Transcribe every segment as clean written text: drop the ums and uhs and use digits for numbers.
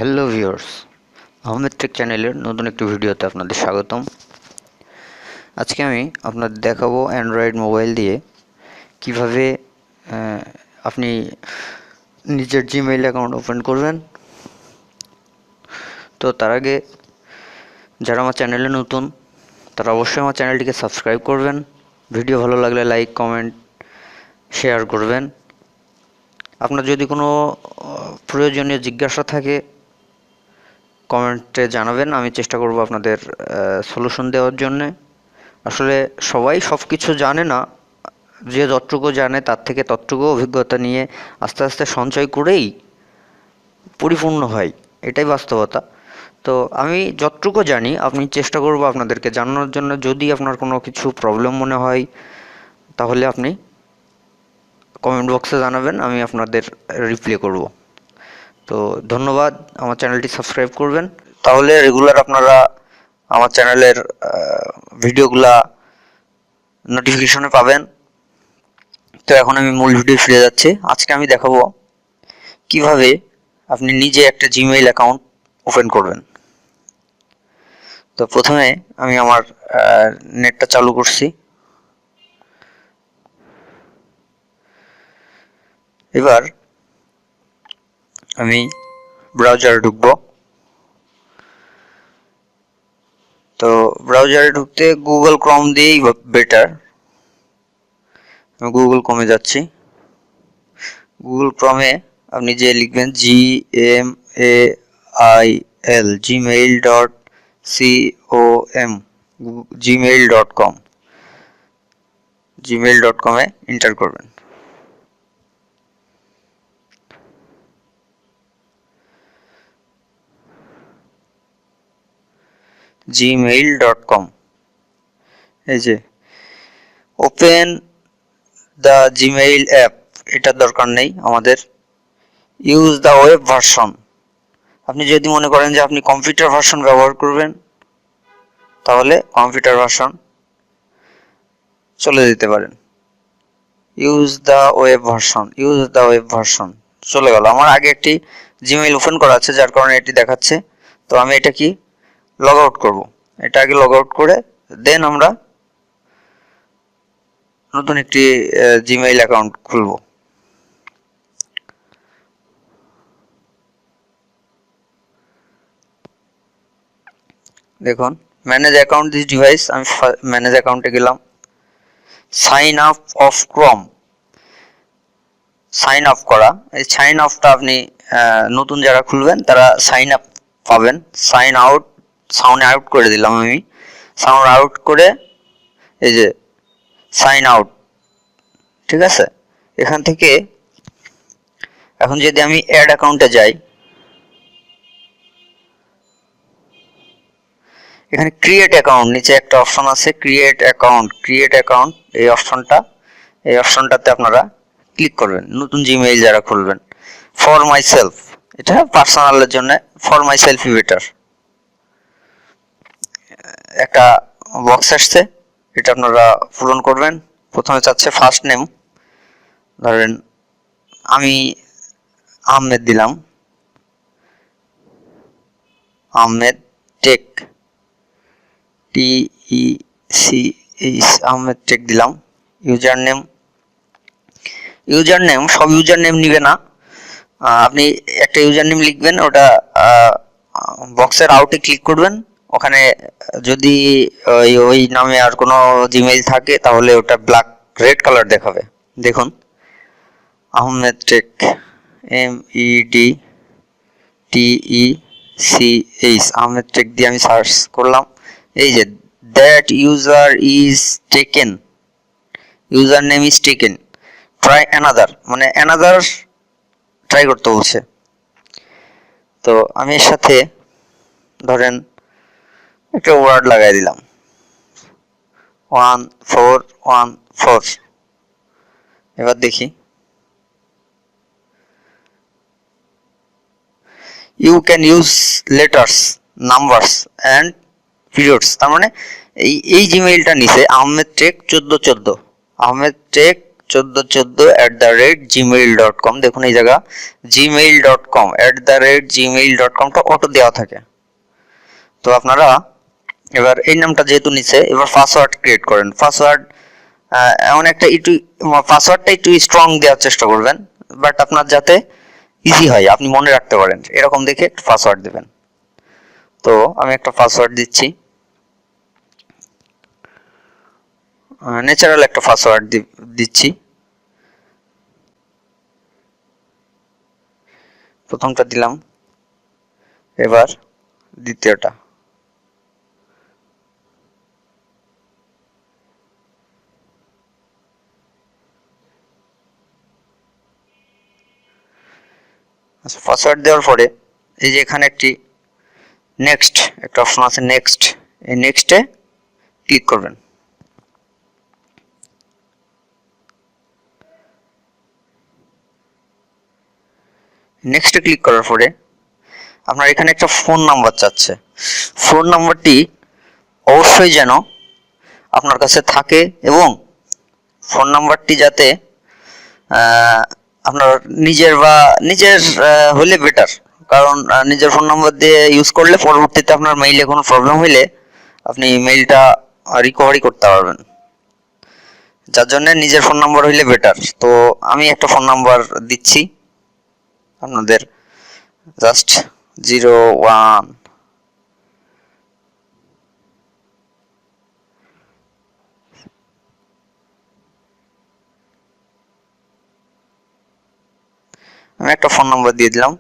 Hello viewers, Ahmed take চ্যানেলের নতুন একটি ভিডিওতে আপনাদের স্বাগতম। আজকে আমি আপনাদের দেখাবো অ্যান্ড্রয়েড মোবাইল দিয়ে কিভাবে আপনি নিজের জিমেইল অ্যাকাউন্ট ওপেন করবেন। তো তার আগে যারা আমার চ্যানেলে নতুন তারা অবশ্যই আমার চ্যানেলটিকে সাবস্ক্রাইব করবেন। ভিডিও ভালো লাগলে লাইক, কমেন্ট, শেয়ার করবেন। আপনার যদি কোনো প্রয়োজনীয় জিজ্ঞাসা থাকে কমেন্টে জানাবেন, আমি চেষ্টা করব আপনাদের সলিউশন দেওয়ার জন্যে। আসলে সবাই সব কিছু জানে না, যে যতটুকু জানে তার থেকে ততটুকু অভিজ্ঞতা নিয়ে আস্তে আস্তে সঞ্চয় করেই পরিপূর্ণ হয়, এটাই বাস্তবতা। তো আমি যতটুকু জানি আমি চেষ্টা করব আপনাদেরকে জানানোর জন্য। যদি আপনার কোনো কিছু প্রবলেম মনে হয় তাহলে আপনি কমেন্ট বক্সে জানাবেন, আমি আপনাদের রিপ্লাই করব। তো ধন্যবাদ, আমার চ্যানেলটি সাবস্ক্রাইব করবেন, তাহলে রেগুলার আপনারা আমার চ্যানেলের ভিডিওগুলা নোটিফিকেশনে পাবেন। তো এখন আমি মূল ভিডিও ফিরে যাচ্ছি। আজকে আমি দেখাবো কিভাবে আপনি নিজে একটা জিমেইল অ্যাকাউন্ট ওপেন করবেন। তো প্রথমে আমি আমার নেটটা চালু করছি। এবার আমি ব্রাউজারে ঢুকবো। তো ব্রাউজারে ঢুকতে গুগল ক্রোম দিয়েই বেটার। আমি গুগল ক্রোমে যাচ্ছি। গুগল ক্রোমে আপনি যে লিখবেন GMAIL gmail.com gmail.com-এ এন্টার করবেন। gmail.com, এই যে ওপেন দ্য জিমেইল অ্যাপ, এটার দরকার নেই আমাদের। ইউজ দ্য ওয়েব ভার্সন, আপনি যদি মনে করেন যে আপনি কম্পিউটার ভার্সন ব্যবহার করবেন তাহলে কম্পিউটার ভার্সন চলে যেতে পারেন। ইউজ দ্য ওয়েব ভার্সন চলে গেল। আমার আগে একটি জিমেইল ওপেন করা আছে যার কারণে এটি দেখাচ্ছে। তো আমি এটা কি লগ আউট করবো। এটা আগে লগ আউট করে দেন আমরা নতুন একটি জিমেইল অ্যাকাউন্ট খুলব। দেখুন, ম্যানেজ অ্যাকাউন্ট দিস ডিভাইস, আমি ম্যানেজ অ্যাকাউন্টে গেলাম। Sign up of Chrome, sign up করা, এই সাইন আপটা আপনি নতুন যারা খুলবেন তারা সাইন আপ পাবেন। সাইন আউট করে দিলাম আমি। সাউন্ড আউট করে এই যে সাইন আউট, ঠিক আছে। এখান থেকে এখন যদি আমি অ্যাড অ্যাকাউন্টে যাই, এখানে ক্রিয়েট অ্যাকাউন্ট নিচে একটা অপশন আছে, ক্রিয়েট অ্যাকাউন্ট। এই অপশনটাতে আপনারা ক্লিক করবেন নতুন জিমেইল যারা খুলবেন। ফর মাই সেলফ, এটা পার্সোনালের জন্য, ফর মাই সেলফই বেটার। একটা বক্স আসছে, এটা আপনারা পূরণ করবেন। প্রথমে চাচ্ছে ফার্স্ট নেম, ধরেন আমি আহমেদ দিলাম, Ahmed tech, TECH, Ahmed tech দিলাম। ইউজার নেম সব ইউজার নেম নিবে না, আপনি একটা ইউজার নেম লিখবেন, ওটা বক্সের আউটে ক্লিক করবেন। ওখানে যদি ওই নামে আর কোনো জিমেইল থাকে তাহলে ওটা রেড কালার দেখাবে। দেখুন, Ahmed tech, MEDTECH, Ahmed tech দিয়ে আমি সার্চ করলাম। এই যে that user name is taken, try another, মানে অ্যানাদার ট্রাই করতে বলছে। তো আমি এর সাথে ধরেন একটা ওয়ার্ড লাগাই দিলাম, 1414। এবার দেখি, you can use letters, numbers and periods. তার মানে এই জিমেইলটা নিছে Ahmed take 1414, Ahmed take 1414@gmail.com। দেখুন এই জায়গা gmail.com @gmail.com-টা অটো দেওয়া থাকে। তো আপনারা এবার এই নামটা যেহেতু নিচে, এবার পাসওয়ার্ড ক্রিয়েট করেন। পাসওয়ার্ড এমন একটা পাসওয়ার্ডটা একটু স্ট্রং দেওয়ার চেষ্টা করবেন, বাট আপনার যাতে ইজি হয়, আপনি মনে রাখতে পারেন, এরকম দেখে একটা পাসওয়ার্ড দেবেন। তো আমি একটা পাসওয়ার্ড দিচ্ছি, ন্যাচারাল একটা পাসওয়ার্ড দিচ্ছি। প্রথমটা দিলাম, এবার দ্বিতীয়টা। আচ্ছা, পাসওয়ার্ড দেওয়ার পরে এই যে এখানে একটি নেক্সট একটা অপশন আছে, নেক্সট, এই নেক্সটে ক্লিক করবেন। নেক্সটে ক্লিক করার পরে আপনার এখানে একটা ফোন নাম্বার চাচ্ছে। ফোন নাম্বারটি অবশ্যই যেন আপনার কাছে থাকে, এবং ফোন নাম্বারটি যাতে আপনার নিজের হলে বেটার, কারণ নিজের ফোন নাম্বার দিয়ে ইউজ করলে পরবর্তীতে আপনার মেইলে কোনো প্রবলেম হইলে আপনি মেইলটা রিকভারি করতে পারবেন, যার জন্য নিজের ফোন নাম্বার হইলে বেটার। তো আমি একটা ফোন নাম্বার দিচ্ছি আপনাদের, জাস্ট 01 আমি একটা ফোন নাম্বার দিয়ে দিলাম।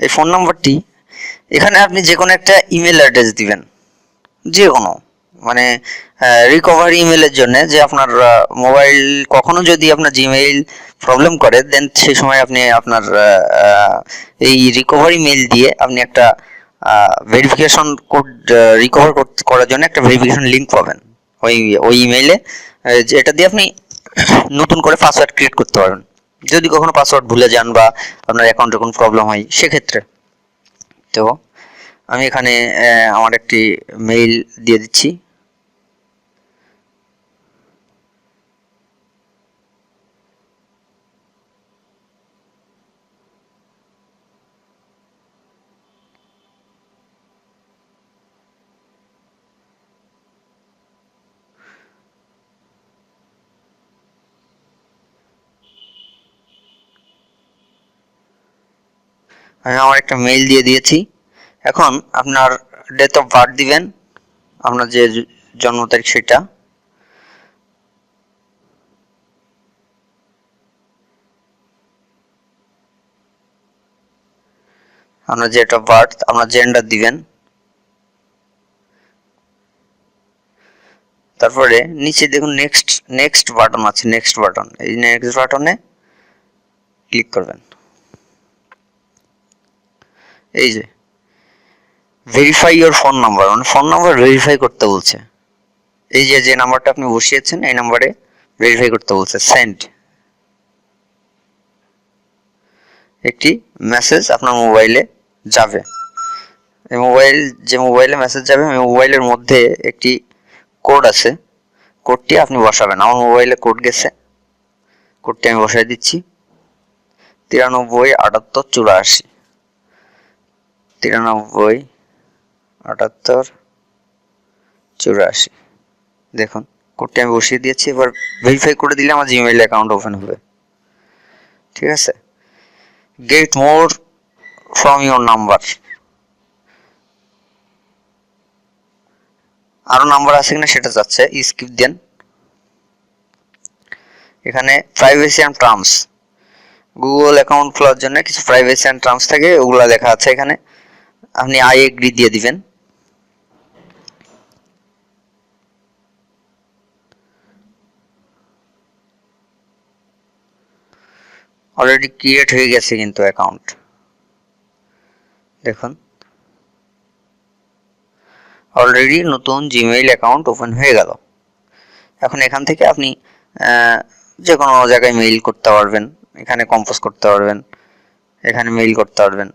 এই ফোন নাম্বারটি এখানে আপনি যে কোনো একটা ইমেল অ্যাড্রেস দিবেন, যে কোনো, মানে রিকভারি ইমেলের জন্য, যে আপনার মোবাইল কখনো যদি আপনার জিমেইল প্রবলেম করে, দেন সেই সময় আপনি আপনার এই রিকভারি মেইল দিয়ে আপনি একটা ভেরিফিকেশন কোড রিকভার করার জন্য একটা ভেরিফিকেশন লিঙ্ক পাবেন ওই ইমেইলে, যেটা দিয়ে আপনি নতুন করে পাসওয়ার্ড ক্রিয়েট করতে পারবেন যদি কখনো পাসওয়ার্ড ভুলে যান বা আপনার অ্যাকাউন্টে কোনো প্রবলেম হয় সেক্ষেত্রে। তো আমি এখানে আমার একটি মেইল দিয়ে দিচ্ছি। আমি আমার একটা মেইল দিয়ে দিয়েছি। এখন আপনার ডেট অফ বার্থ দিবেন, আপনার যে জন্ম তারিখ সেটা, আপনার ডেট অফ বার্থ, আপনার জেন্ডার দিবেন। তারপরে নিচে দেখুন নেক্সট নেক্সট বাটন আছে, নেক্সট বাটন, এই নেক্সট বাটনে ক্লিক করবেন। এই যে ভেরিফাই ইওর ফোন নাম্বার, মানে ফোন নাম্বার ভেরিফাই করতে বলছে। এই যে নাম্বারটা আপনি বসিয়েছেন এই নাম্বারে ভেরিফাই করতে বলছে। সেন্ড, একটি মেসেজ আপনার মোবাইলে যাবে। এই যে মোবাইলে মেসেজ যাবে, ওই মোবাইলের মধ্যে একটি কোড আছে, কোডটি আপনি বসাবেন। আমার মোবাইলে কোড গেছে, কোডটি আমি বসাই দিচ্ছি 93 78 84, 93 78 84। দেখুন কোডটি আমি বসিয়ে দিয়েছি। এবার ভেরিফাই করে দিলে আমার জিমেইল অ্যাকাউন্ট ওপেন হবে। ঠিক আছে, get more from your number, আরো নাম্বার আছে কিনা সেটা চাচ্ছে, স্কিপ দেন। এখানে privacy and terms, Google account খোলার জন্য কিছু প্রাইভেসি অ্যান্ড টার্মস থাকে, ওগুলা লেখা আছে এখানে, আপনি আই এগ্রি দিয়ে দিবেন। অলরেডি ক্রিয়েট হয়ে গেছে কিন্তু অ্যাকাউন্ট, দেখুন অলরেডি নতুন জিমেইল অ্যাকাউন্ট ওপেন হয়ে গেল। এখন এখান থেকে আপনি যে কোনো জায়গায় মেইল করতে পারবেন, এখানে কম্পোজ করতে পারবেন, এখানে মেইল করতে পারবেন,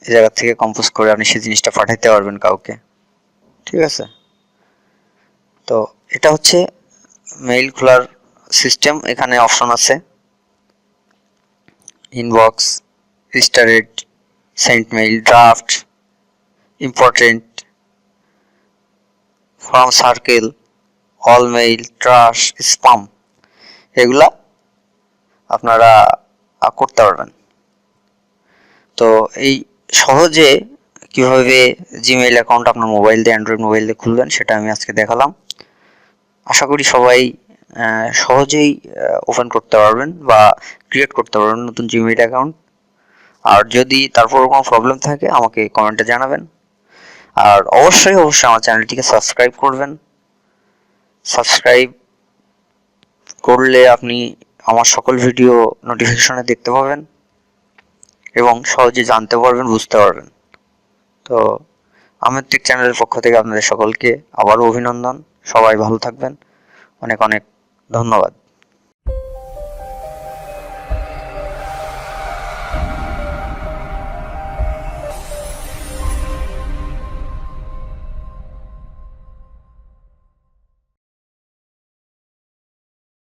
এই জায়গা থেকে কম্পোজ করে আপনি সেই জিনিসটা পাঠাইতে পারবেন কাউকে। ঠিক আছে, তো এটা হচ্ছে মেইল খোলার সিস্টেম, এখানে অপশন আছে inbox, starred, sent mail, draft, important, from circle, all mail, trash, spam, এগুলা আপনারা করতে পারবেন। তো এই সহজে কিভাবে জিমেইল অ্যাকাউন্ট আপনার মোবাইল দিয়ে, অ্যান্ড্রয়েড মোবাইল দিয়ে খুলবেন সেটা আমি আজকে দেখালাম। আশা করি সবাই সহজেই ওপেন করতে পারবেন বা ক্রিয়েট করতে পারবেন নতুন জিমেইল অ্যাকাউন্ট। আর যদি তারপর কোনো প্রবলেম থাকে আমাকে কমেন্টে জানাবেন। আর অবশ্যই আমার চ্যানেলটিকে সাবস্ক্রাইব করবেন। সাবস্ক্রাইব করলে আপনি আমার সকল ভিডিও নোটিফিকেশনে দেখতে পাবেন এবং সহজে জানতে পারবেন, বুঝতে পারবেন। তো আহমেদ টেক চ্যানেলের পক্ষ থেকে আপনাদের সকলকে আবারও অভিনন্দন। সবাই ভালো থাকবেন। অনেক অনেক ধন্যবাদ।